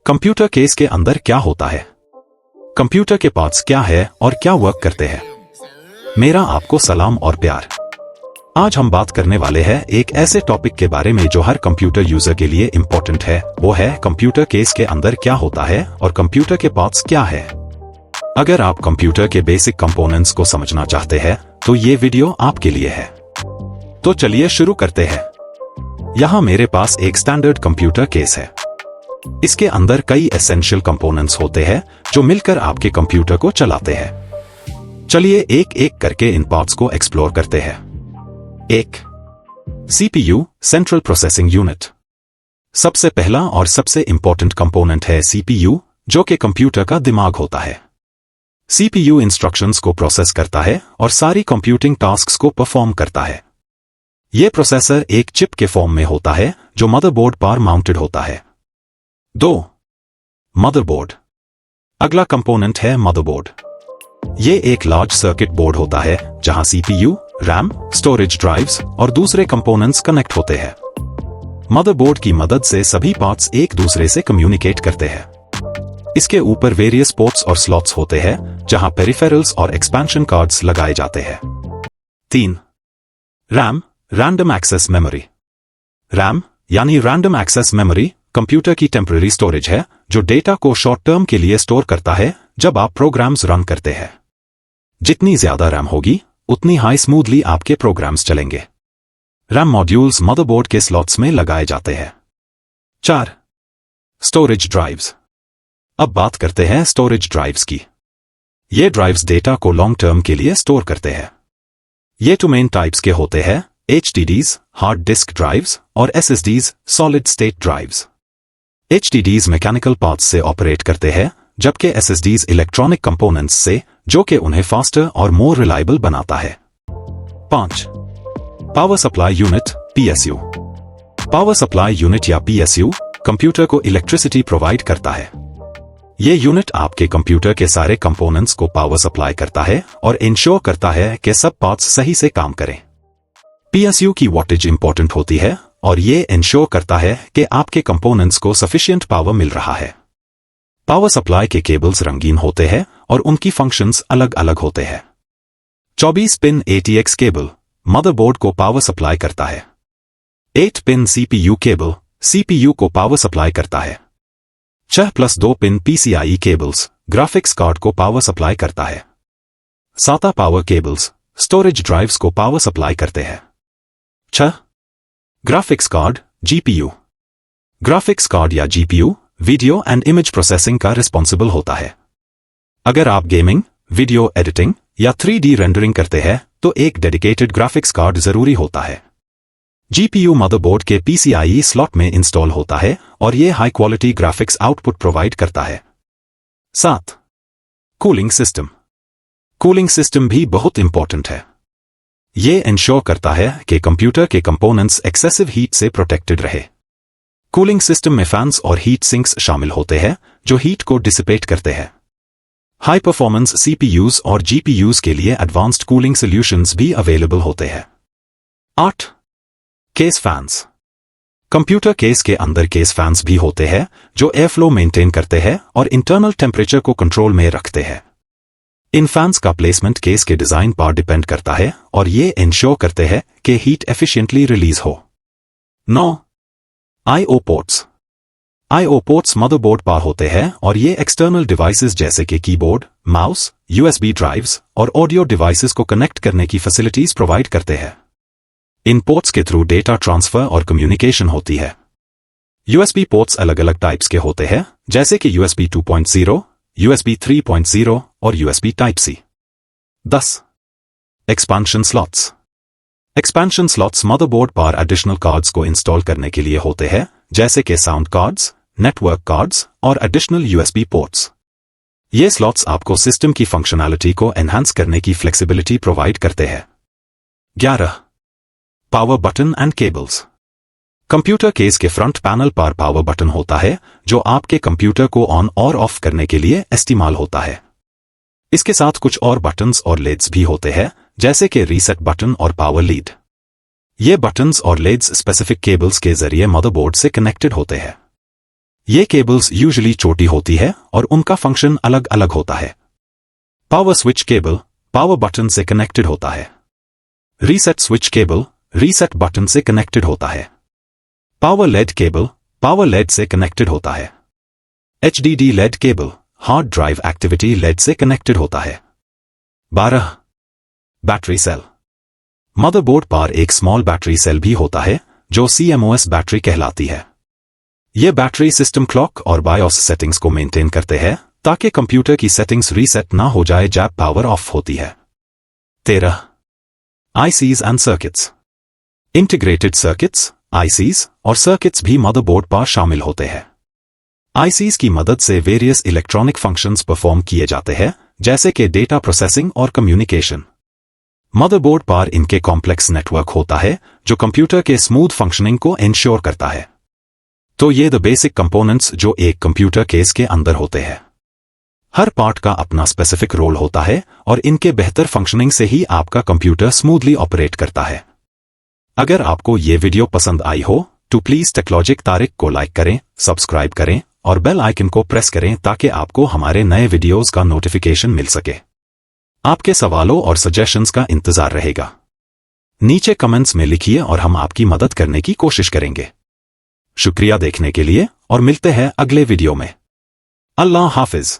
Computer case के अंदर क्या होता है, कंप्यूटर के पार्ट्स क्या है और क्या वर्क करते हैं। मेरा आपको सलाम और प्यार। आज हम बात करने वाले हैं एक ऐसे टॉपिक के बारे में जो हर कंप्यूटर यूजर के लिए इंपॉर्टेंट है। वो है कंप्यूटर केस के अंदर क्या होता है और कंप्यूटर के पार्ट्स क्या है। अगर आप कंप्यूटर के बेसिक कंपोनेंट्स को समझना चाहते हैं तो ये वीडियो आपके लिए है। तो चलिए शुरू करते हैं। यहां मेरे पास एक स्टैंडर्ड कंप्यूटर केस है। इसके अंदर कई एसेंशियल कंपोनेंट्स होते हैं जो मिलकर आपके कंप्यूटर को चलाते हैं। चलिए एक एक करके इन पार्ट्स को एक्सप्लोर करते हैं। एक, सीपीयू, सेंट्रल प्रोसेसिंग यूनिट। सबसे पहला और सबसे इंपॉर्टेंट कंपोनेंट है सीपीयू, जो कि कंप्यूटर का दिमाग होता है। सीपीयू इंस्ट्रक्शंस को प्रोसेस करता है और सारी कंप्यूटिंग टास्क्स को परफॉर्म करता है। यह प्रोसेसर एक चिप के फॉर्म में होता है जो मदरबोर्ड पर माउंटेड होता है। 2. मदरबोर्ड। अगला कंपोनेंट है मदरबोर्ड। यह एक लार्ज सर्किट बोर्ड होता है जहां सीपीयू, रैम, स्टोरेज ड्राइव्स और दूसरे कंपोनेंट्स कनेक्ट होते हैं। मदरबोर्ड की मदद से सभी पार्ट्स एक दूसरे से कम्युनिकेट करते हैं। इसके ऊपर वेरियस पोर्ट्स और स्लॉट्स होते हैं जहां पेरिफेरल्स और एक्सपेंशन कार्ड्स लगाए जाते हैं। 3. RAM, random access memory. RAM यानी रैंडम एक्सेस मेमोरी कंप्यूटर की टेम्पररी स्टोरेज है जो डेटा को शॉर्ट टर्म के लिए स्टोर करता है जब आप प्रोग्राम्स रन करते हैं। जितनी ज्यादा रैम होगी उतनी हाई स्मूथली आपके प्रोग्राम्स चलेंगे। रैम मॉड्यूल्स मदरबोर्ड के स्लॉट्स में लगाए जाते हैं। 4. Storage drives. अब बात करते हैं स्टोरेज ड्राइव्स की। ये ड्राइव्स डेटा को लॉन्ग टर्म के लिए स्टोर करते हैं। ये 2 मेन टाइप्स के होते हैं, HDDs, हार्ड डिस्क ड्राइव्स, और SSDs, solid state drives. HDDs mechanical parts से ऑपरेट करते हैं जबकि SSDs इलेक्ट्रॉनिक कंपोनेंट्स से, जो कि उन्हें फास्टर और मोर रिलायबल बनाता है। 5. Power supply unit, PSU। Power supply unit या PSU कंप्यूटर को इलेक्ट्रिसिटी प्रोवाइड करता है। यह यूनिट आपके कंप्यूटर के सारे कंपोनेंट्स को पावर सप्लाई करता है और इंश्योर करता है कि सब पार्ट्स सही से काम करें। PSU की वॉटेज इंपॉर्टेंट होती है और ये इंश्योर करता है कि आपके कंपोनेंट्स को सफिशिएंट पावर मिल रहा है। पावर सप्लाई के केबल्स रंगीन होते हैं और उनकी फंक्शंस अलग अलग होते हैं। 24 पिन ATX केबल मदरबोर्ड को पावर सप्लाई करता है। 8 पिन CPU केबल CPU को पावर सप्लाई करता है। 6+2 pin PCIe cables graphics card को पावर सप्लाई करता है। 7 पावर केबल्स स्टोरेज ड्राइव्स को पावर सप्लाई करते हैं। 6. Graphics card, GPU। Graphics card या GPU video and image processing का रिस्पॉन्सिबल होता है। अगर आप गेमिंग, वीडियो एडिटिंग या 3D रेंडरिंग करते हैं तो एक डेडिकेटेड ग्राफिक्स कार्ड जरूरी होता है। GPU मदरबोर्ड के PCIe स्लॉट में इंस्टॉल होता है और यह high quality graphics output provide करता है। 7. Cooling system. कूलिंग सिस्टम भी बहुत इंपॉर्टेंट है। ये इंश्योर करता है कि कंप्यूटर के कंपोनेंट्स एक्सेसिव हीट से प्रोटेक्टेड रहे। कूलिंग सिस्टम में फैंस और हीट सिंक्स शामिल होते हैं जो हीट को डिसिपेट करते हैं। हाई परफॉर्मेंस CPUs और GPUs के लिए एडवांस्ड कूलिंग सॉल्यूशंस भी अवेलेबल होते हैं। 8. Case fans. कंप्यूटर केस के अंदर केस फैंस भी होते हैं जो एयर फ्लो मेंटेन करते हैं और इंटरनल टेम्परेचर को कंट्रोल में रखते हैं। इन फैंस का प्लेसमेंट केस के डिजाइन पर डिपेंड करता है और ये इंश्योर करते हैं कि हीट एफिशिएंटली रिलीज हो। 9. I/O ports. I/O ports motherboard पर होते हैं और ये एक्सटर्नल डिवाइसेस जैसे कि कीबोर्ड, माउस, USB ड्राइव्स और ऑडियो डिवाइसेस को कनेक्ट करने की फैसिलिटीज प्रोवाइड करते हैं। इन पोर्ट्स के थ्रू डेटा ट्रांसफर और कम्युनिकेशन होती है। USB पोर्ट्स अलग अलग टाइप्स के होते हैं जैसे कि USB 2.0, USB 3.0 और USB Type-C। 10. Expansion slots. Expansion slots motherboard पर एडिशनल कार्ड्स को इंस्टॉल करने के लिए होते हैं जैसे कि साउंड कार्ड्स, नेटवर्क कार्ड्स और एडिशनल USB पोर्ट्स। ये स्लॉट्स आपको सिस्टम की फंक्शनैलिटी को एनहांस करने की फ्लेक्सिबिलिटी प्रोवाइड करते हैं। 11. Power button and cables. Computer case के फ्रंट पैनल पर पावर बटन होता है जो आपके कंप्यूटर को ऑन और ऑफ करने के लिए इस्तेमाल होता है। इसके साथ कुछ और बटन्स और लीड्स भी होते हैं जैसे कि रीसेट बटन और पावर लीड। ये बटन्स और लीड्स स्पेसिफिक केबल्स के जरिए मदरबोर्ड से कनेक्टेड होते हैं। ये केबल्स यूजुअली छोटी होती है और उनका फंक्शन अलग अलग होता है। Power switch cable power button से कनेक्टेड होता है। Reset switch cable reset button से कनेक्टेड होता है। Power LED cable power LED से कनेक्टेड होता है। HDD LED cable hard drive activity LED से कनेक्टेड होता है। 12. Battery cell. मदरबोर्ड पर एक स्मॉल बैटरी सेल भी होता है जो CMOS बैटरी कहलाती है। यह बैटरी सिस्टम क्लॉक और बायोस सेटिंग्स को मेंटेन करते हैं ताकि कंप्यूटर की सेटिंग्स रीसेट ना हो जाए जब पावर ऑफ होती है। 13. ICs and circuits. Integrated circuits ICs और सर्किट्स भी मदरबोर्ड पर शामिल होते हैं। ICs की मदद से वेरियस इलेक्ट्रॉनिक फंक्शंस परफॉर्म किए जाते हैं जैसे कि डेटा प्रोसेसिंग और कम्युनिकेशन। मदरबोर्ड पर इनके कॉम्प्लेक्स नेटवर्क होता है जो कंप्यूटर के स्मूथ फंक्शनिंग को इंश्योर करता है। तो ये द बेसिक कंपोनेंट्स जो एक कंप्यूटर केस के अंदर होते हैं। हर पार्ट का अपना स्पेसिफिक रोल होता है और इनके बेहतर फंक्शनिंग से ही आपका कंप्यूटर स्मूथली ऑपरेट करता है। अगर आपको ये वीडियो पसंद आई हो तो प्लीज टेक्लॉजिक तारिक को लाइक करें, सब्सक्राइब करें और बेल आइकन को प्रेस करें ताकि आपको हमारे नए वीडियोस का नोटिफिकेशन मिल सके। आपके सवालों और सजेशंस का इंतजार रहेगा। नीचे कमेंट्स में लिखिए और हम आपकी मदद करने की कोशिश करेंगे। शुक्रिया देखने के लिए और मिलते हैं अगले वीडियो में। अल्लाह हाफिज।